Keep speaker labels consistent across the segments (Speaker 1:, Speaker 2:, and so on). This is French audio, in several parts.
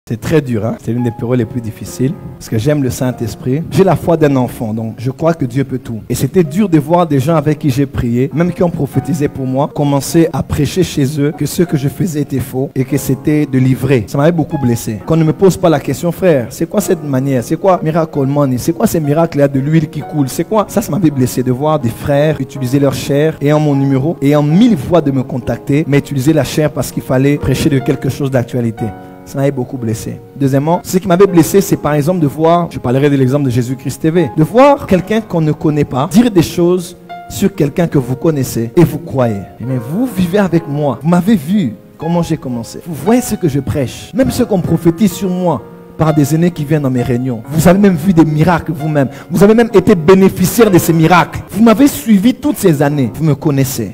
Speaker 1: C'est très dur, hein? C'est l'une des périodes les plus difficiles parce que j'aime le Saint-Esprit. J'ai la foi d'un enfant, donc je crois que Dieu peut tout. Et c'était dur de voir des gens avec qui j'ai prié, même qui ont prophétisé pour moi, commencer à prêcher chez eux que ce que je faisais était faux et que c'était de livrer. Ça m'avait beaucoup blessé. Qu'on ne me pose pas la question, frère, c'est quoi cette manière? C'est quoi Miracle Money? C'est quoi ces miracles-là de l'huile qui coule? C'est quoi? Ça m'avait blessé de voir des frères utiliser leur chair, ayant mon numéro, ayant 1000 voies de me contacter, mais utiliser la chair parce qu'il fallait prêcher de quelque chose d'actualité. Ça m'avait beaucoup blessé. Deuxièmement, ce qui m'avait blessé, c'est par exemple de voir, je parlerai de l'exemple de Jésus-Christ TV, de voir quelqu'un qu'on ne connaît pas dire des choses sur quelqu'un que vous connaissez et vous croyez. Mais vous vivez avec moi, vous m'avez vu comment j'ai commencé. Vous voyez ce que je prêche, même ce qu'on prophétise sur moi par des aînés qui viennent dans mes réunions. Vous avez même vu des miracles vous-même. Vous avez même été bénéficiaire de ces miracles. Vous m'avez suivi toutes ces années. Vous me connaissez.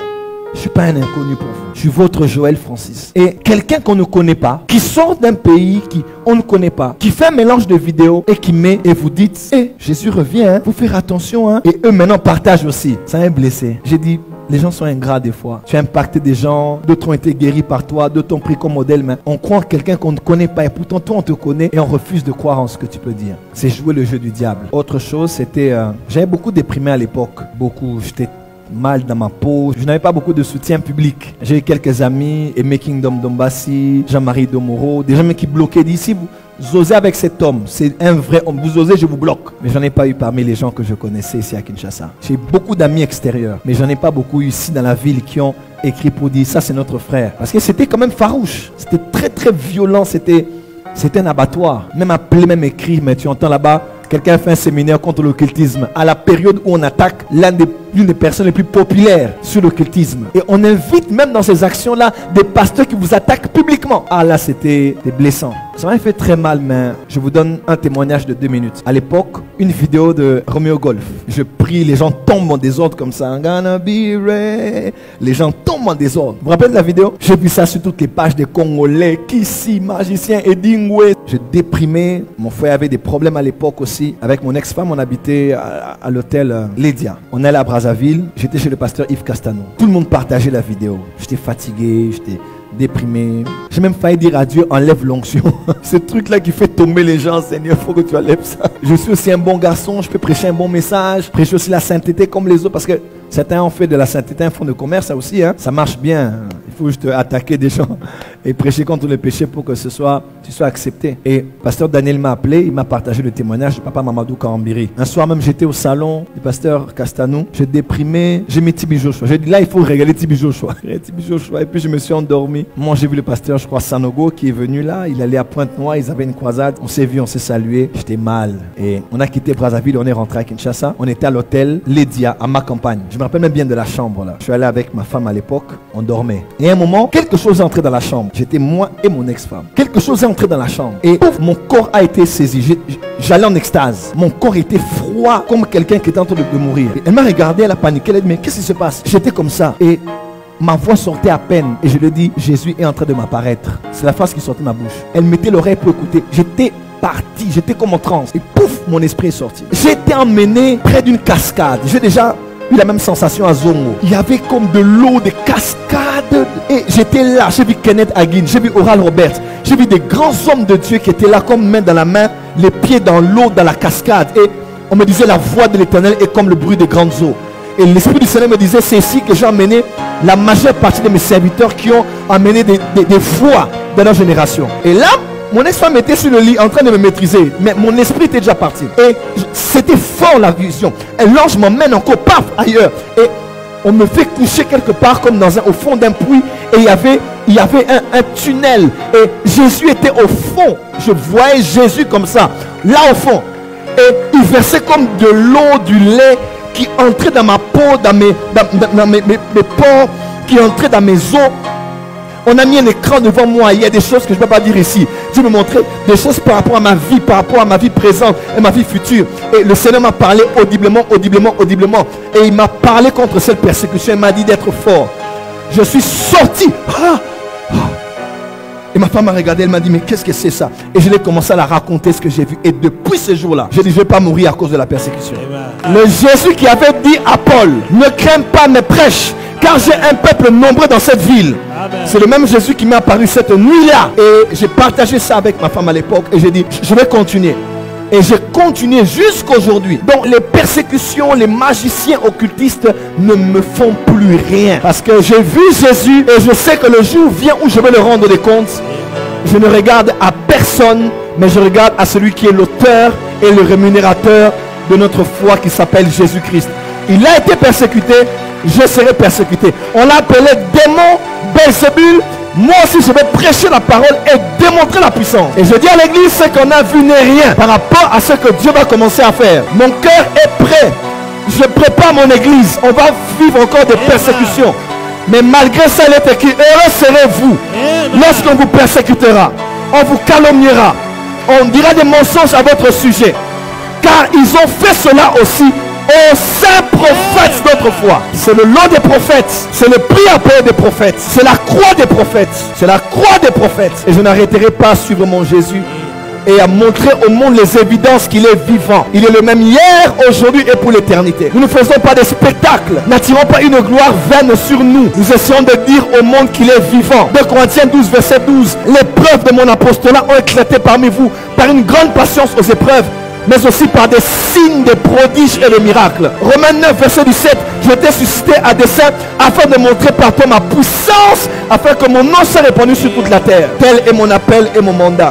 Speaker 1: Je ne suis pas un inconnu pour vous. Je suis votre Joël Francis. Et quelqu'un qu'on ne connaît pas, qui sort d'un pays qu'on ne connaît pas, qui fait un mélange de vidéos et qui met et vous dites, hey, Jésus revient, hein, faut faire attention. Hein. Et eux maintenant partagent aussi. Ça m'a blessé. J'ai dit, les gens sont ingrats des fois. Tu as impacté des gens, d'autres ont été guéris par toi, d'autres ont pris comme modèle. Mais on croit en quelqu'un qu'on ne connaît pas et pourtant toi on te connaît et on refuse de croire en ce que tu peux dire. C'est jouer le jeu du diable. Autre chose, c'était, j'avais beaucoup déprimé à l'époque. Beaucoup, j'étais mal dans ma peau. Je n'avais pas beaucoup de soutien public. J'ai eu quelques amis, Aimé Kingdom Dombassi, Jean-Marie Domoro, des gens qui bloquaient d'ici. Vous osez avec cet homme, c'est un vrai homme. Vous osez, je vous bloque. Mais j'en ai pas eu parmi les gens que je connaissais ici à Kinshasa. J'ai beaucoup d'amis extérieurs, mais j'en ai pas beaucoup eu ici dans la ville qui ont écrit pour dire ça c'est notre frère. Parce que c'était quand même farouche. C'était très très violent. C'était un abattoir. Même appelé, même écrit, mais tu entends là-bas. Quelqu'un fait un séminaire contre l'occultisme à la période où on attaque l'une des personnes les plus populaires sur l'occultisme. Et on invite même dans ces actions-là des pasteurs qui vous attaquent publiquement. Ah là, c'était blessant. Ça m'a fait très mal, mais je vous donne un témoignage de 2 minutes. À l'époque, une vidéo de Romeo Golf. Je prie, les gens tombent en désordre comme ça. I'm gonna be ready. Les gens tombent en désordre. Vous vous rappelez de la vidéo? J'ai vu ça sur toutes les pages des Congolais. Kissi, magicien, Edingwe. Je déprimais. Mon frère avait des problèmes à l'époque aussi. Avec mon ex-femme, on habitait à l'hôtel Lydia. On allait à Brazzaville. J'étais chez le pasteur Yves Castano. Tout le monde partageait la vidéo. J'étais fatigué, j'étais déprimé. J'ai même failli dire à Dieu, enlève l'onction. Ce truc-là qui fait tomber les gens, Seigneur, il faut que tu enlèves ça. Je suis aussi un bon garçon, je peux prêcher un bon message, prêcher aussi la sainteté comme les autres, parce que certains ont fait de la sainteté un fonds de commerce, ça aussi, hein. Ça marche bien. Il faut juste attaquer des gens et prêcher contre le péché pour que tu sois accepté. Et pasteur Daniel m'a appelé, il m'a partagé le témoignage de papa Mamadou Kambiri. Un soir même, j'étais au salon du pasteur Castanou, j'ai déprimé, j'ai mis Tibi Joshua. J'ai dit là, il faut régaler Tibi Joshua. Et puis je me suis endormi. Moi, j'ai vu le pasteur, je crois, Sanogo, qui est venu là. Il allait à Pointe-Noire, ils avaient une croisade. On s'est vu, on s'est salué. J'étais mal. Et on a quitté Brazzaville, on est rentré à Kinshasa. On était à l'hôtel Lydia, à ma campagne. Je me rappelle même bien de la chambre là. Je suis allé avec ma femme à l'époque, on dormait. Et à un moment, quelque chose est entré dans la chambre. J'étais moi et mon ex-femme. Quelque chose est entré dans la chambre. Et ouf, mon corps a été saisi. J'allais en extase. Mon corps était froid comme quelqu'un qui était en train de mourir. Et elle m'a regardé, elle a paniqué. Elle a dit, mais qu'est-ce qui se passe? J'étais comme ça. Et ma voix sortait à peine. Et je lui ai dit, Jésus est en train de m'apparaître. C'est la phrase qui sortait de ma bouche. Elle mettait l'oreille pour écouter. J'étais parti. J'étais comme en transe. Et pouf, mon esprit est sorti. J'ai été emmené près d'une cascade. J'ai déjà eu la même sensation à Zongo. Il y avait comme de l'eau, des cascades. Et j'étais là. J'ai vu Kenneth Hagin. J'ai vu Oral Robert. J'ai vu des grands hommes de Dieu qui étaient là comme main dans la main, les pieds dans l'eau, dans la cascade. Et on me disait, la voix de l'Éternel est comme le bruit des grandes eaux. Et l'Esprit du Seigneur me disait, c'est ici que j'ai emmené la majeure partie de mes serviteurs qui ont amené des foi dans leur génération. Et là, mon ex-femme était sur le lit en train de me maîtriser. Mais mon esprit était déjà parti. Et c'était fort la vision. Et l'ange m'emmène encore, paf, ailleurs. Et on me fait coucher quelque part comme au fond d'un puits. Et il y avait un tunnel. Et Jésus était au fond. Je voyais Jésus comme ça, là au fond. Et il versait comme de l'eau, du lait qui entrait dans ma peau, dans mes pores, qui entrait dans mes os. On a mis un écran devant moi. Il y a des choses que je ne peux pas dire ici. Dieu me montrait des choses par rapport à ma vie, par rapport à ma vie présente et ma vie future. Et le Seigneur m'a parlé audiblement. Et il m'a parlé contre cette persécution. Il m'a dit d'être fort. Je suis sorti. Et ma femme m'a regardé, elle m'a dit, mais qu'est-ce que c'est ça? Et je l'ai commencé à la raconter ce que j'ai vu. Et depuis ce jour-là, j'ai dit, je ne vais pas mourir à cause de la persécution. Amen. Le Jésus qui avait dit à Paul, ne crains pas mais prêche, Car j'ai un peuple nombreux dans cette ville. C'est le même Jésus qui m'est apparu cette nuit-là. Et j'ai partagé ça avec ma femme à l'époque. Et j'ai dit, je vais continuer. Et j'ai continué jusqu'aujourd'hui. Donc les persécutions, les magiciens occultistes ne me font plus rien. Parce que j'ai vu Jésus et je sais que le jour vient où je vais le rendre des comptes. Je ne regarde à personne, mais je regarde à celui qui est l'auteur et le rémunérateur de notre foi, qui s'appelle Jésus-Christ. Il a été persécuté, je serai persécuté. On l'a appelé démon, Belzébul. Moi aussi je vais prêcher la parole et démontrer la puissance. Et je dis à l'église, ce qu'on a vu n'est rien par rapport à ce que Dieu va commencer à faire. Mon cœur est prêt. Je prépare mon église. On va vivre encore des persécutions. Mais malgré ça, il est écrit, heureux serez-vous lorsqu'on vous persécutera, on vous calomniera, on dira des mensonges à votre sujet. Car ils ont fait cela aussi aux saints prophètes d'autrefois. C'est le lot des prophètes, c'est le prix à payer des prophètes, c'est la croix des prophètes, c'est la croix des prophètes. Et je n'arrêterai pas à suivre mon Jésus et à montrer au monde les évidences qu'il est vivant. Il est le même hier, aujourd'hui et pour l'éternité. Nous ne faisons pas des spectacles, n'attirons pas une gloire vaine sur nous. Nous essayons de dire au monde qu'il est vivant. 2 Corinthiens 12 verset 12. Les preuves de mon apostolat ont éclaté parmi vous par une grande patience aux épreuves, mais aussi par des signes, des prodiges et des miracles. Romains 9 verset 17. Je t'ai suscité à dessein afin de montrer par toi ma puissance, afin que mon nom soit répandu sur toute la terre. Tel est mon appel et mon mandat.